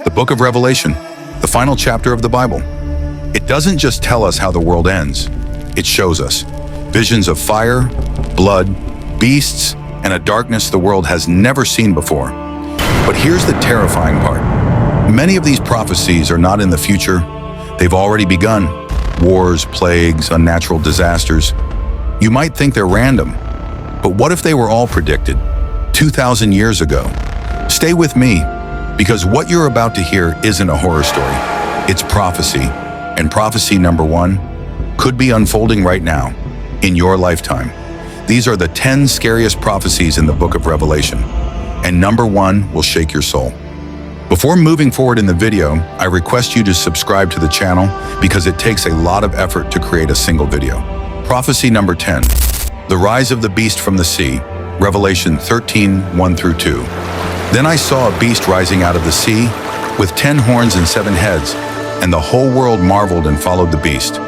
The book of Revelation, the final chapter of the Bible. It doesn't just tell us how the world ends. It shows us visions of fire, blood, beasts, and a darkness the world has never seen before. But here's the terrifying part. Many of these prophecies are not in the future. They've already begun. Wars, plagues, unnatural disasters. You might think they're random, but what if they were all predicted 2,000 years ago? Stay with me, because what you're about to hear isn't a horror story. It's prophecy, and prophecy number 1 could be unfolding right now, in your lifetime. These are the 10 scariest prophecies in the book of Revelation, and number 1 will shake your soul. Before moving forward in the video, I request you to subscribe to the channel because it takes a lot of effort to create a single video. Prophecy number 10, the rise of the beast from the sea, Revelation 13:1-2. Then I saw a beast rising out of the sea, with 10 horns and 7 heads, and the whole world marveled and followed the beast.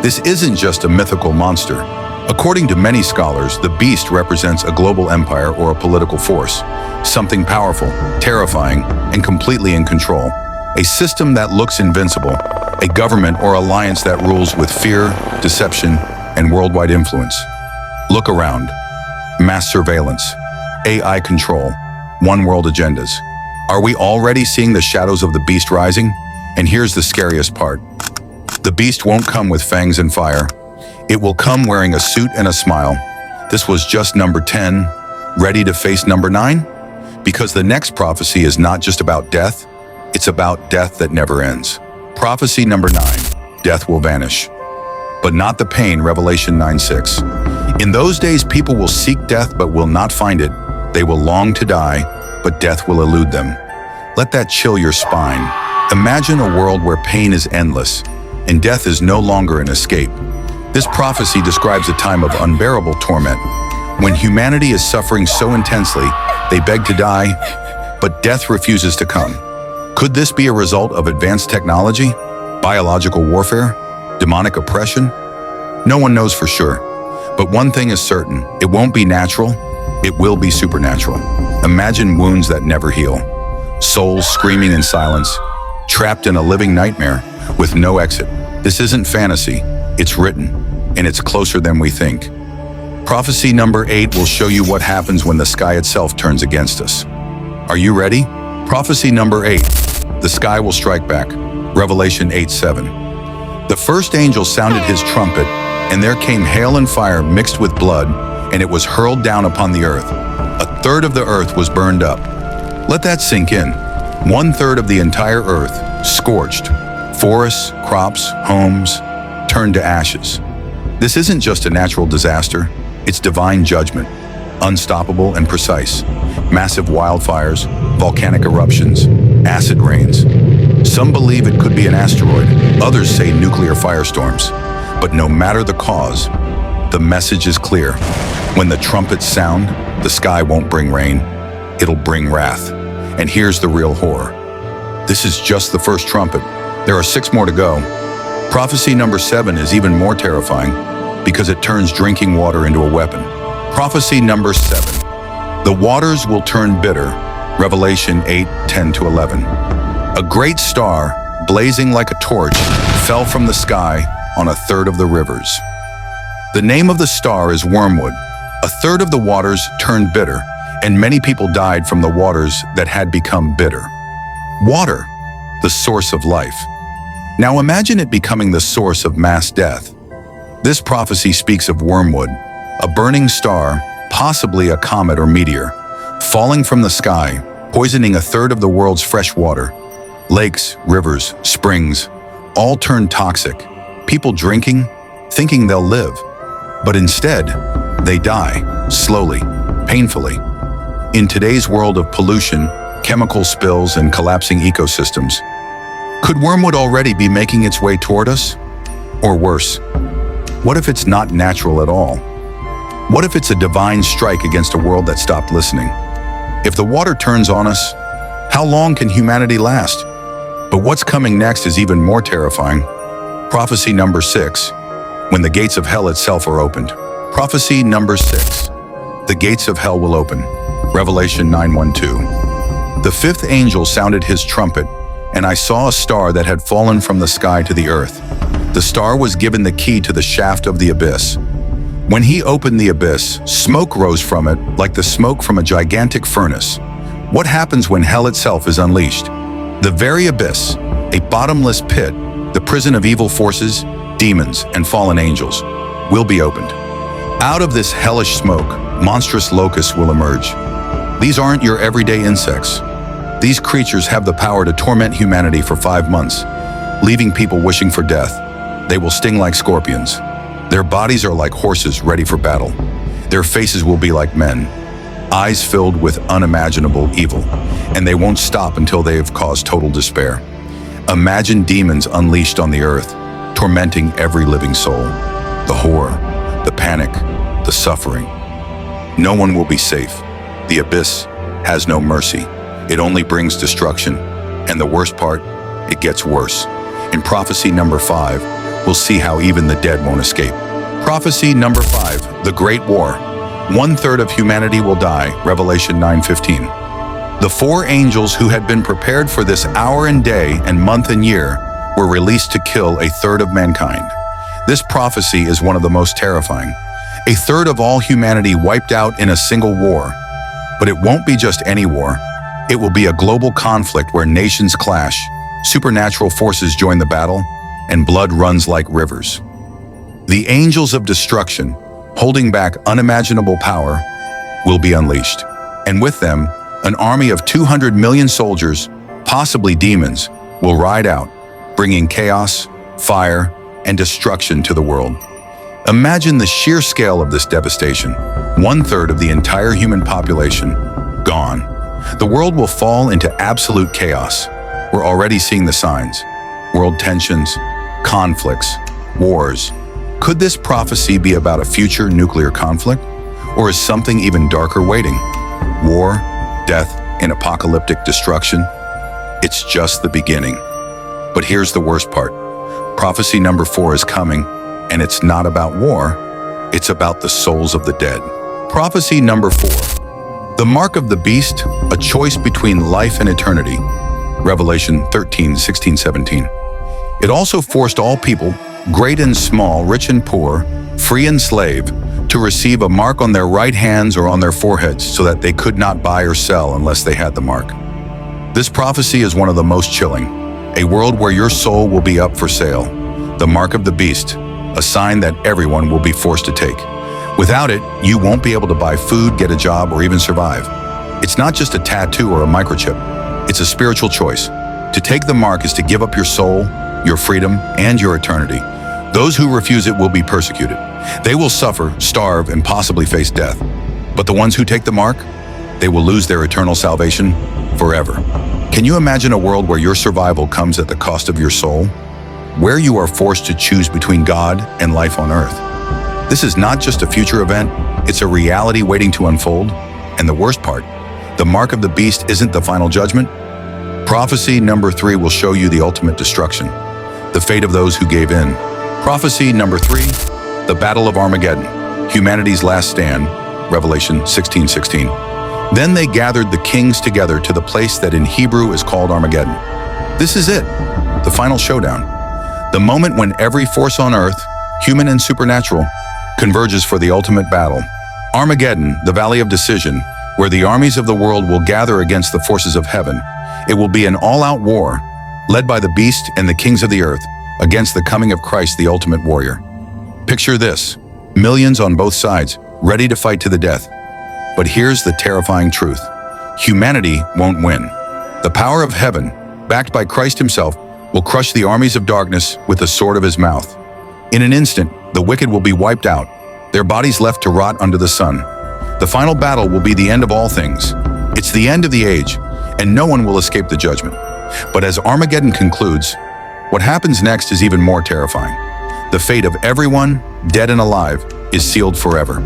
This isn't just a mythical monster. According to many scholars, the beast represents a global empire or a political force, something powerful, terrifying, and completely in control. A system that looks invincible, a government or alliance that rules with fear, deception, and worldwide influence. Look around. Mass surveillance, AI control, one world agendas. Are we already seeing the shadows of the beast rising? And here's the scariest part. The beast won't come with fangs and fire. It will come wearing a suit and a smile. This was just number 10. Ready to face number 9? Because the next prophecy is not just about death, it's about death that never ends. Prophecy number 9, death will vanish. But not the pain, Revelation 9:6. In those days, people will seek death but will not find it. They will long to die, but death will elude them. Let that chill your spine. Imagine a world where pain is endless, and death is no longer an escape. This prophecy describes a time of unbearable torment, when humanity is suffering so intensely, they beg to die, but death refuses to come. Could this be a result of advanced technology, biological warfare, demonic oppression? No one knows for sure. But one thing is certain, it won't be natural, it will be supernatural. Imagine wounds that never heal, souls screaming in silence, trapped in a living nightmare with no exit. This isn't fantasy, it's written, and it's closer than we think. Prophecy number 8 will show you what happens when the sky itself turns against us. Are you ready? Prophecy number 8, the sky will strike back, Revelation 8:7. The first angel sounded his trumpet, and there came hail and fire mixed with blood, and it was hurled down upon the earth. A third of the earth was burned up. Let that sink in. 1/3 of the entire earth, scorched. Forests, crops, homes, turned to ashes. This isn't just a natural disaster, it's divine judgment. Unstoppable and precise. Massive wildfires, volcanic eruptions, acid rains. Some believe it could be an asteroid, others say nuclear firestorms. But no matter the cause, the message is clear. When the trumpets sound, the sky won't bring rain, it'll bring wrath. And here's the real horror. This is just the first trumpet. There are 6 more to go. Prophecy number 7 is even more terrifying because it turns drinking water into a weapon. Prophecy number 7. The waters will turn bitter. Revelation 8:10-11. A great star, blazing like a torch, fell from the sky on a third of the rivers. The name of the star is Wormwood. A third of the waters turned bitter, and many people died from the waters that had become bitter. Water, the source of life. Now imagine it becoming the source of mass death. This prophecy speaks of wormwood, a burning star, possibly a comet or meteor, falling from the sky, poisoning a third of the world's fresh water. Lakes, rivers, springs, all turn toxic. People drinking, thinking they'll live, but instead, they die, slowly, painfully. In today's world of pollution, chemical spills, and collapsing ecosystems, could wormwood already be making its way toward us? Or worse, what if it's not natural at all? What if it's a divine strike against a world that stopped listening? If the water turns on us, how long can humanity last? But what's coming next is even more terrifying. Prophecy number 6, when the gates of hell itself are opened. Prophecy number 6, the gates of hell will open. Revelation 9:1-2. The 5th angel sounded his trumpet, and I saw a star that had fallen from the sky to the earth. The star was given the key to the shaft of the abyss. When he opened the abyss, smoke rose from it like the smoke from a gigantic furnace. What happens when hell itself is unleashed? The very abyss, a bottomless pit, the prison of evil forces, demons, and fallen angels, will be opened. Out of this hellish smoke, monstrous locusts will emerge. These aren't your everyday insects. These creatures have the power to torment humanity for 5 months, leaving people wishing for death. They will sting like scorpions. Their bodies are like horses ready for battle. Their faces will be like men, eyes filled with unimaginable evil, and they won't stop until they have caused total despair. Imagine demons unleashed on the earth, tormenting every living soul. The horror, the panic, the suffering. No one will be safe. The abyss has no mercy. It only brings destruction. And the worst part, it gets worse. In prophecy number 5, we'll see how even the dead won't escape. Prophecy number 5, the Great War. 1/3 of humanity will die, Revelation 9:15. The 4 angels who had been prepared for this hour and day and month and year were released to kill 1/3 of mankind. This prophecy is one of the most terrifying. 1/3 of all humanity wiped out in a single war. But it won't be just any war. It will be a global conflict where nations clash, supernatural forces join the battle, and blood runs like rivers. The angels of destruction, holding back unimaginable power, will be unleashed. And with them, an army of 200 million soldiers, possibly demons, will ride out, bringing chaos, fire, and destruction to the world. Imagine the sheer scale of this devastation. 1/3 of the entire human population, gone. The world will fall into absolute chaos. We're already seeing the signs. World tensions, conflicts, wars. Could this prophecy be about a future nuclear conflict? Or is something even darker waiting? War, death, and apocalyptic destruction? It's just the beginning. But here's the worst part. Prophecy number 4 is coming, and it's not about war, it's about the souls of the dead. Prophecy number 4. The mark of the beast, a choice between life and eternity. Revelation 13:16-17. It also forced all people, great and small, rich and poor, free and slave, to receive a mark on their right hands or on their foreheads so that they could not buy or sell unless they had the mark. This prophecy is one of the most chilling. A world where your soul will be up for sale. The mark of the beast, a sign that everyone will be forced to take. Without it, you won't be able to buy food, get a job, or even survive. It's not just a tattoo or a microchip. It's a spiritual choice. To take the mark is to give up your soul, your freedom, and your eternity. Those who refuse it will be persecuted. They will suffer, starve, and possibly face death. But the ones who take the mark, they will lose their eternal salvation forever. Can you imagine a world where your survival comes at the cost of your soul? Where you are forced to choose between God and life on earth? This is not just a future event, it's a reality waiting to unfold. And the worst part, the mark of the beast isn't the final judgment. Prophecy number 3 will show you the ultimate destruction, the fate of those who gave in. Prophecy number 3, the Battle of Armageddon, humanity's last stand, Revelation 16:16. Then they gathered the kings together to the place that in Hebrew is called Armageddon. This is it, the final showdown. The moment when every force on earth, human and supernatural, converges for the ultimate battle. Armageddon, the Valley of Decision, where the armies of the world will gather against the forces of heaven. It will be an all-out war, led by the beast and the kings of the earth, against the coming of Christ, the ultimate warrior. Picture this, millions on both sides, ready to fight to the death. But here's the terrifying truth. Humanity won't win. The power of heaven, backed by Christ himself, will crush the armies of darkness with the sword of his mouth. In an instant, the wicked will be wiped out, their bodies left to rot under the sun. The final battle will be the end of all things. It's the end of the age, and no one will escape the judgment. But as Armageddon concludes, what happens next is even more terrifying. The fate of everyone, dead and alive, is sealed forever.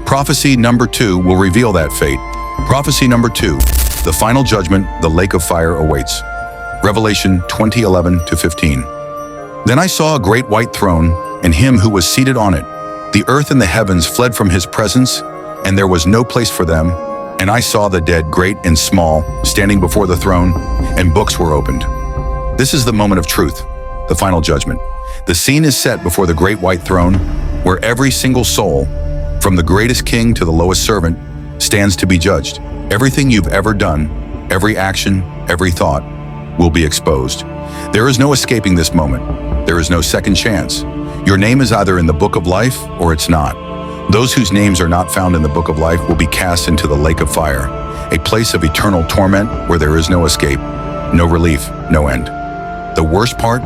Prophecy number 2 will reveal that fate. Prophecy number 2, the final judgment, the lake of fire awaits. Revelation 20:11-15. Then I saw a great white throne, and him who was seated on it. The earth and the heavens fled from his presence, and there was no place for them. And I saw the dead, great and small, standing before the throne, and books were opened. This is the moment of truth, the final judgment. The scene is set before the great white throne, where every single soul, from the greatest king to the lowest servant, stands to be judged. Everything you've ever done, every action, every thought, will be exposed. There is no escaping this moment. There is no second chance. Your name is either in the book of life or it's not. Those whose names are not found in the book of life will be cast into the lake of fire, a place of eternal torment where there is no escape, no relief, no end. The worst part?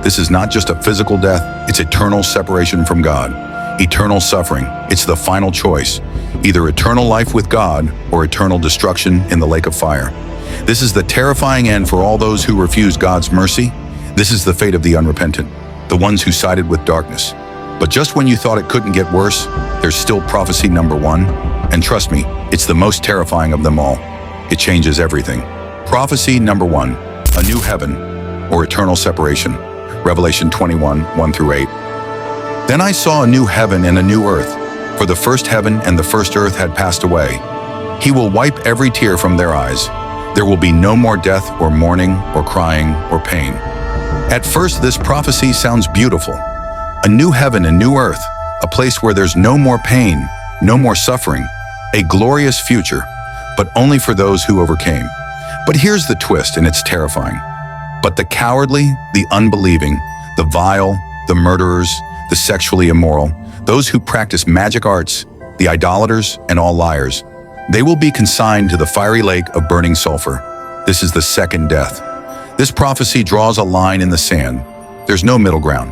This is not just a physical death, it's eternal separation from God, eternal suffering. It's the final choice, either eternal life with God or eternal destruction in the lake of fire. This is the terrifying end for all those who refuse God's mercy. This is the fate of the unrepentant, the ones who sided with darkness. But just when you thought it couldn't get worse, there's still prophecy number 1. And trust me, it's the most terrifying of them all. It changes everything. Prophecy number 1, a new heaven or eternal separation. Revelation 21, 1-8. Then I saw a new heaven and a new earth, for the first heaven and the first earth had passed away. He will wipe every tear from their eyes. There will be no more death or mourning or crying or pain. At first, this prophecy sounds beautiful. A new heaven and new earth, a place where there's no more pain, no more suffering, a glorious future, but only for those who overcame. But here's the twist, and it's terrifying. But the cowardly, the unbelieving, the vile, the murderers, the sexually immoral, those who practice magic arts, the idolaters, and all liars, they will be consigned to the fiery lake of burning sulfur. This is the second death. This prophecy draws a line in the sand. There's no middle ground.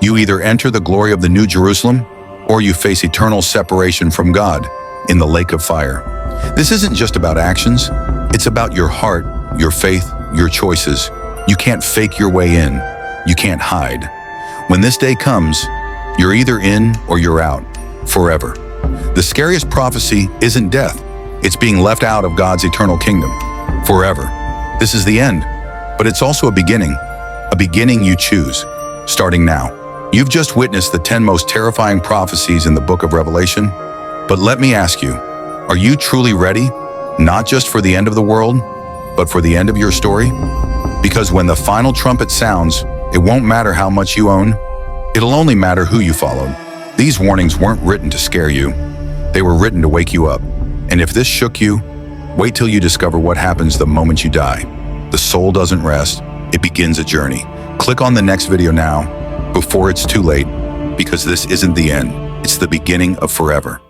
You either enter the glory of the New Jerusalem, or you face eternal separation from God in the lake of fire. This isn't just about actions. It's about your heart, your faith, your choices. You can't fake your way in. You can't hide. When this day comes, you're either in or you're out, forever. The scariest prophecy isn't death. It's being left out of God's eternal kingdom, forever. This is the end, but it's also a beginning you choose, starting now. You've just witnessed the 10 most terrifying prophecies in the book of Revelation, but let me ask you, are you truly ready, not just for the end of the world, but for the end of your story? Because when the final trumpet sounds, it won't matter how much you own. It'll only matter who you followed. These warnings weren't written to scare you. They were written to wake you up. And if this shook you, wait till you discover what happens the moment you die. The soul doesn't rest. It begins a journey. Click on the next video now, before it's too late, because this isn't the end. It's the beginning of forever.